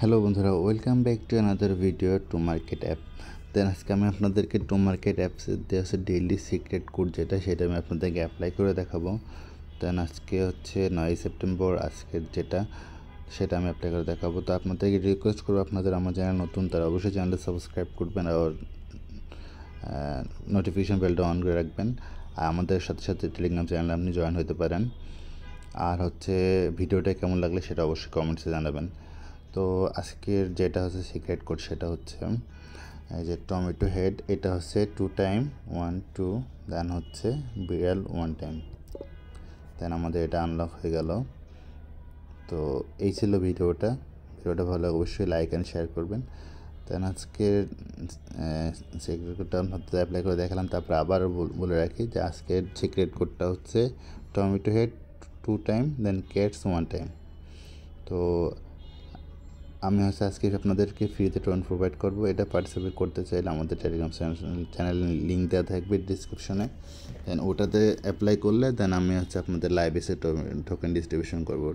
Hello বন্ধুরা, welcome back to another video to market app. Then আজকে আমি আপনাদেরকে টু মার্কেট অ্যাপসের দিয়ে হচ্ছে ডেইলি সিক্রেট কোড সেটা আমি আপনাদেরকে অ্যাপ্লাই করে দেখাবো। দেন আজকে হচ্ছে 9 সেপ্টেম্বর, আজকের সেটা আমি অ্যাপ্লাই করে দেখাবো। তো আপনাদেরকে রিকোয়েস্ট করবো, আপনাদের আমার চ্যানেল নতুন তারা অবশ্যই চ্যানেলটা সাবস্ক্রাইব করবেন আর নোটিফিকেশান বেলটা অন করে রাখবেন। আর আমাদের সাথে সাথে টেলিগ্রাম চ্যানেলে আপনি জয়েন হতে পারেন। আর হচ্ছে ভিডিওটা কেমন লাগলে সেটা অবশ্যই কমেন্টসে জানাবেন। তো আজকের যেটা হচ্ছে সিক্রেট কোড সেটা হচ্ছে এই যে টমেটো হেড, এটা হচ্ছে 2 টাইম 1 2, দেন হচ্ছে বিড়াল 1 টাইম, দেন আমাদের এটা আনলক হয়ে গেল। তো এই ছিল ভিডিওটা ভালো অবশ্যই লাইক অ্যান্ড শেয়ার করবেন। দেন আজকের সিক্রেট কোডটা আপনাদের অ্যাপ্লাই করে দেখালাম। তারপর আবার বলে রাখি যে আজকের সিক্রেট কোডটা হচ্ছে টমেটো হেড 2 টাইম, দেন ক্যাটস 1 টাইম। তো আমি হচ্ছে আজকে আপনাদেরকে ফ্রিতে টোন প্রোভাইড করবো। এটা পার্টিসিপেট করতে চাইলে আমাদের টেলিগ্রাম চ্যানেলের লিঙ্ক দেওয়া থাকবে ডিসক্রিপশনে। দেন ওটাতে অ্যাপ্লাই করলে দেন আমি হচ্ছে আপনাদের লাইভ এসে টোকেন ডিস্ট্রিবিউশন করবো।